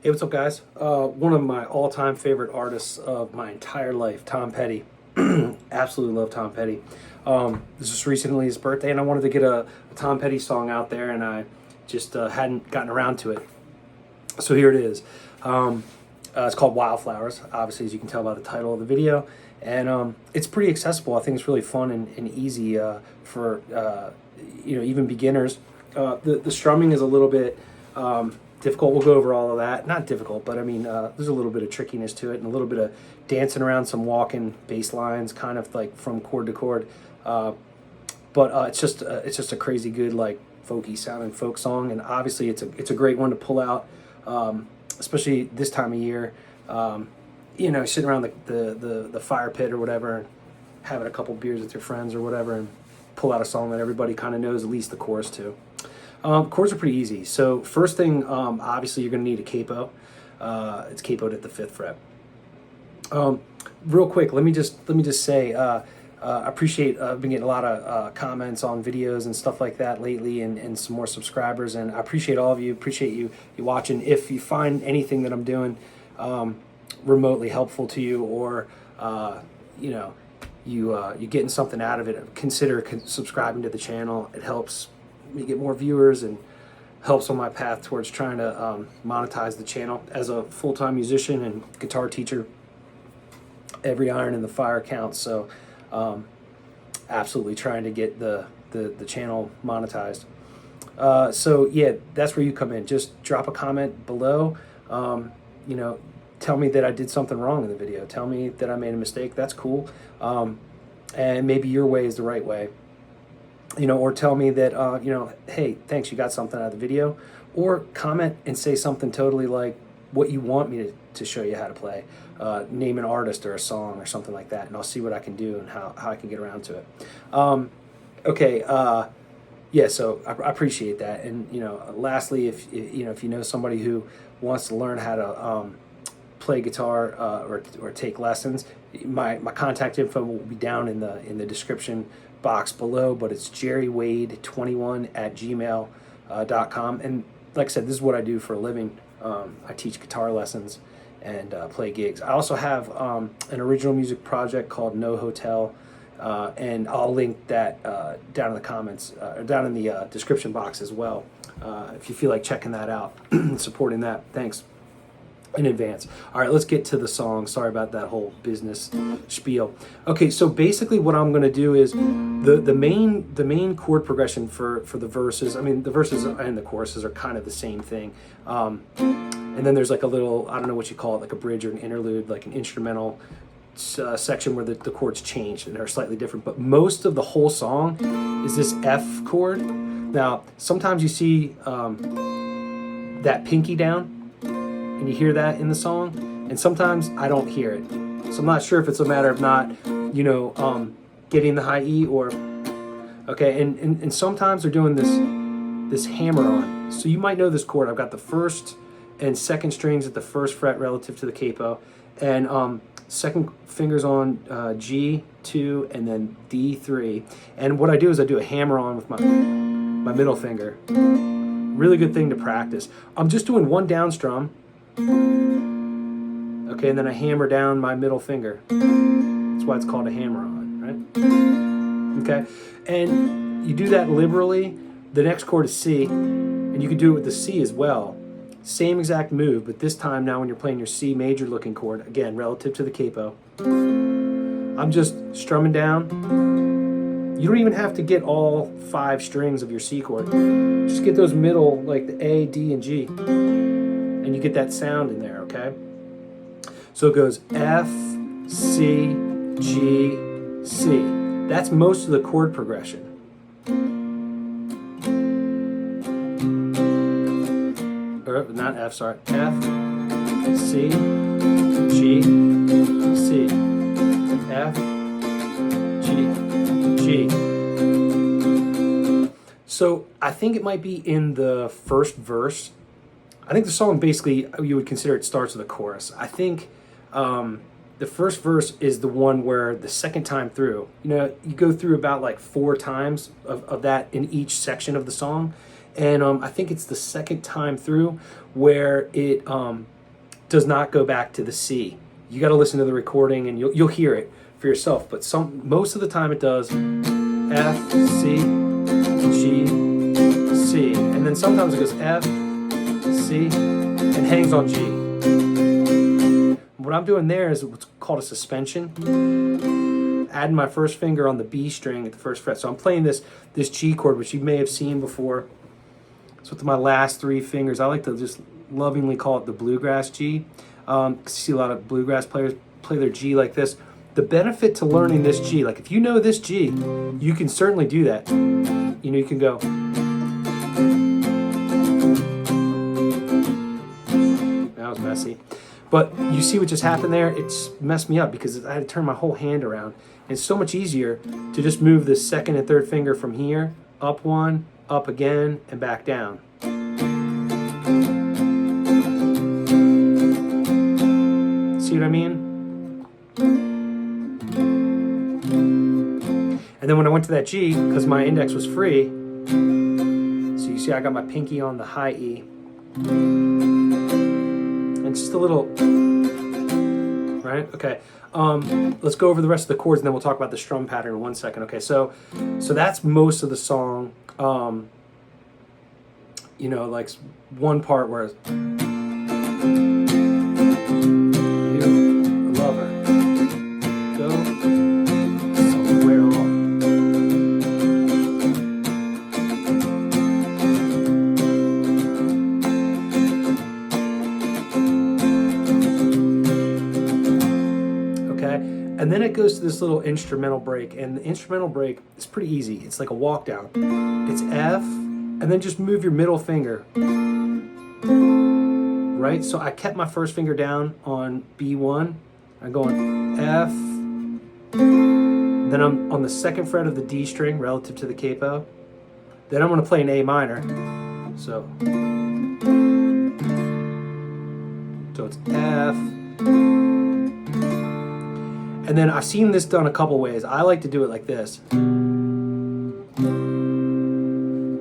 Hey, what's up, guys? One of my all-time favorite artists of my entire life, Tom Petty. Absolutely love Tom Petty. This was recently his birthday, and I wanted to get a Tom Petty song out there, and I just hadn't gotten around to it. So here it is. It's called Wildflowers, obviously, as you can tell by the title of the video. And it's pretty accessible. I think it's really fun and easy for even beginners. The strumming is a little bit difficult. We'll go over all of that. Not difficult, but I mean, there's a little bit of trickiness to it, and a little bit of dancing around some walking bass lines, kind of like from chord to chord. But it's just a crazy good, like, folky sounding folk song, and obviously it's a great one to pull out, especially this time of year. Sitting around the fire pit or whatever, having a couple beers with your friends or whatever, and pull out a song that everybody kind of knows at least the chorus to. Chords are pretty easy. So first thing, obviously you're going to need a capo. It's capoed at the 5th fret. Real quick, let me just say, I appreciate, I've been getting a lot of comments on videos and stuff like that lately, and some more subscribers, and I appreciate all of you. Appreciate you watching. If you find anything that I'm doing remotely helpful to you, or you're getting something out of it, consider subscribing to the channel. It helps me get more viewers and helps on my path towards trying to monetize the channel. As a full-time musician and guitar teacher, every iron in the fire counts. So absolutely trying to get the channel monetized. So yeah, that's where you come in. Just drop a comment below. Tell me that I did something wrong in the video. Tell me that I made a mistake. That's cool. And maybe your way is the right way. Or tell me that, hey, thanks, you got something out of the video. Or comment and say something totally like what you want me to show you how to play. Name an artist or a song or something like that, and I'll see what I can do and how I can get around to it. Yeah, so I appreciate that. And, lastly, if you know somebody who wants to learn how to play guitar or take lessons, my contact info will be down in the description box below, but it's jerrywademusic@gmail.com. And like I said, this is what I do for a living. I teach guitar lessons and play gigs. I also have an original music project called No Hotel, and I'll link that down in the comments, down in the description box as well, if you feel like checking that out and supporting that. Thanks in advance. All right, let's get to the song. Sorry about that whole business spiel. Okay, so basically what I'm going to do is the main chord progression for the verses. I mean, the verses and the choruses are kind of the same thing. And then there's like a little, I don't know what you call it, like a bridge or an interlude, like an instrumental section where the chords change and are slightly different. But most of the whole song is this F chord. Now, sometimes you see that pinky down, and you hear that in the song, and sometimes I don't hear it. So I'm not sure if it's a matter of not, getting the high E, or okay. And sometimes they're doing this hammer on. So you might know this chord. I've got the 1st and 2nd strings at the 1st fret relative to the capo, and 2nd fingers on G2 and then D3. And what I do is I do a hammer on with my middle finger. Really good thing to practice. I'm just doing one down strum. Okay, and then I hammer down my middle finger. That's why it's called a hammer on, right? Okay, and you do that liberally. The next chord is C, and you can do it with the C as well. Same exact move, but this time now when you're playing your C major looking chord, again, relative to the capo, I'm just strumming down. You don't even have to get all 5 strings of your C chord. Just get those middle, like the A, D, and G. And you get that sound in there, okay? So it goes F, C, G, C. That's most of the chord progression. Or not F, sorry. F, C, G, C. F, G, G. So I think it might be in the 1st verse. I think the song basically, you would consider it starts with a chorus. I think the 1st verse is the one where the 2nd time through, you go through about like 4 times of that in each section of the song. and I think it's the second time through where it does not go back to the C. You got to listen to the recording and you'll hear it for yourself. But most of the time it does F, C, G, C, and then sometimes it goes F, C, and hangs on G. What I'm doing there is what's called a suspension. Adding my first finger on the B string at the first fret. So I'm playing this G chord, which you may have seen before. It's with my last 3 fingers. I like to just lovingly call it the bluegrass G. You see a lot of bluegrass players play their G like this. The benefit to learning this G, like if you know this G, you can certainly do that. You know, you can go. That was messy. But you see what just happened there? It's messed me up because I had to turn my whole hand around. And it's so much easier to just move the second and third finger from here, up 1, up again, and back down. See what I mean? And then when I went to that G, because my index was free, so you see I got my pinky on the high E. And just a little, right? Okay. Let's go over the rest of the chords and then we'll talk about the strum pattern in 1 second. Okay, so that's most of the song. You know, like one part where it's, you love her, go somewhere on. Okay, and then it goes to this little instrumental break, and the instrumental break is pretty easy. It's like a walk down. It's F, and then just move your middle finger, right? So I kept my first finger down on B1. I'm going F, then I'm on the second fret of the D string relative to the capo. Then I'm going to play an A minor. So it's F. And then I've seen this done a couple ways. I like to do it like this.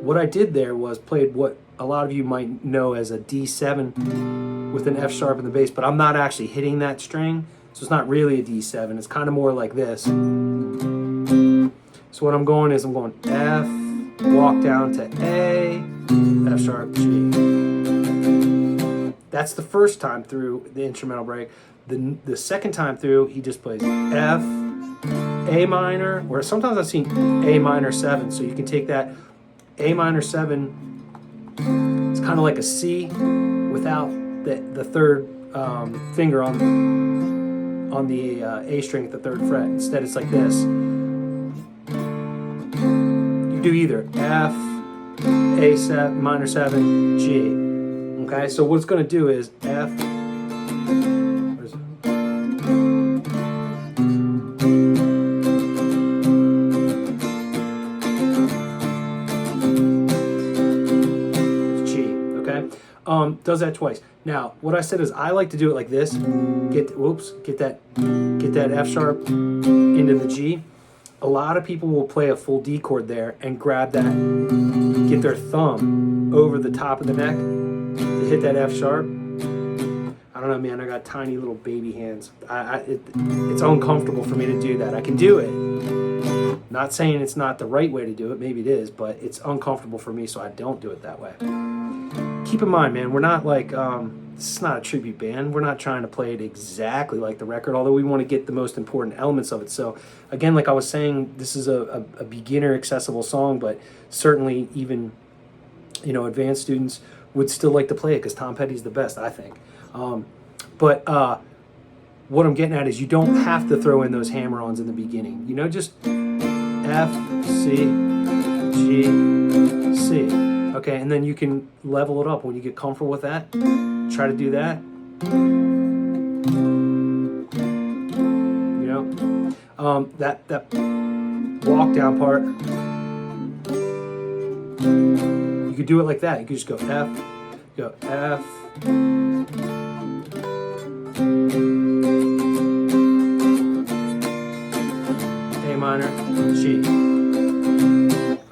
What I did there was played what a lot of you might know as a D7 with an F sharp in the bass, but I'm not actually hitting that string, so it's not really a D7. It's kind of more like this. So what I'm going is I'm going F, walk down to A, F sharp, G. That's the first time through the instrumental break. The second time through, he just plays F, A minor, or sometimes I've seen A minor 7, so you can take that A minor 7, it's kind of like a C without the third finger on the A string at the 3rd fret. Instead, it's like this. You do either F, A7, minor 7, G. Okay, so what it's going to do is F, does that twice. Now, what I said is I like to do it like this. Get that F sharp into the G. A lot of people will play a full D chord there and grab that, get their thumb over the top of the neck to hit that F sharp. I don't know, man. I got tiny little baby hands. It's uncomfortable for me to do that. I can do it. Not saying it's not the right way to do it. Maybe it is, but it's uncomfortable for me, so I don't do it that way. Keep in mind, man, we're not like, this is not a tribute band. We're not trying to play it exactly like the record, although we want to get the most important elements of it. So, again, like I was saying, this is a beginner accessible song, but certainly even, you know, advanced students would still like to play it because Tom Petty's the best, I think. But what I'm getting at is you don't have to throw in those hammer-ons in the beginning. You know, just F, C, G, C. Okay, and then you can level it up when you get comfortable with that. Try to do that. You know, that walk down part. You could do it like that. You could just go F, A minor, G.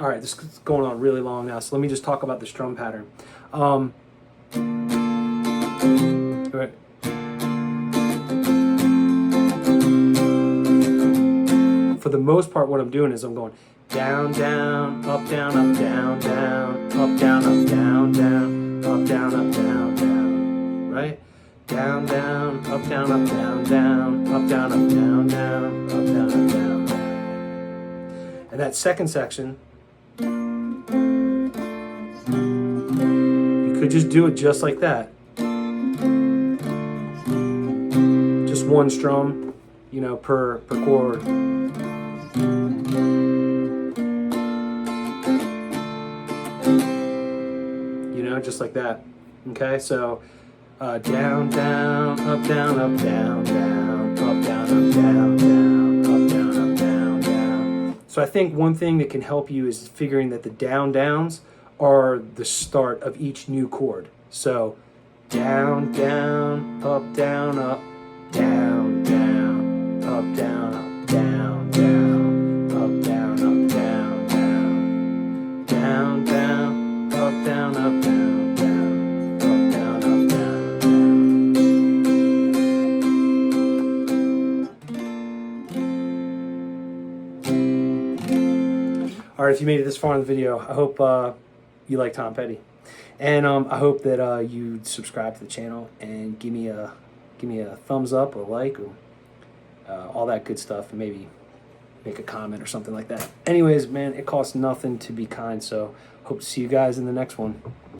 All All right, this is going on really long now, so let me just talk about the strum pattern. Right. For the most part, what I'm doing is I'm going down, down, up, down, up, down, down, up, down, up, down, down, up, down, up, down, down, right? Down, down, up, down, up, down, down, up, down, up, down, down, up, down, up, down, down. And that second section, you could just do it just like that. Just one strum, you know, per chord. You know, just like that. Okay, so down, down, up, down, up, down, down, up, down, up, down, down, up, down, up, down, down. So I think one thing that can help you is figuring that the down downs are the start of each new chord. So down, down, up, down, up, down, down, up, down, up, down, down, up, down, up, down, down, down, down, up, down, up, down, down, up, down, up, down, down. All right, if you made it this far in the video, I hope you like Tom Petty, and I hope that you subscribe to the channel and give me a thumbs up or like or all that good stuff, and maybe make a comment or something like that. Anyways, man, it costs nothing to be kind, so hope to see you guys in the next one.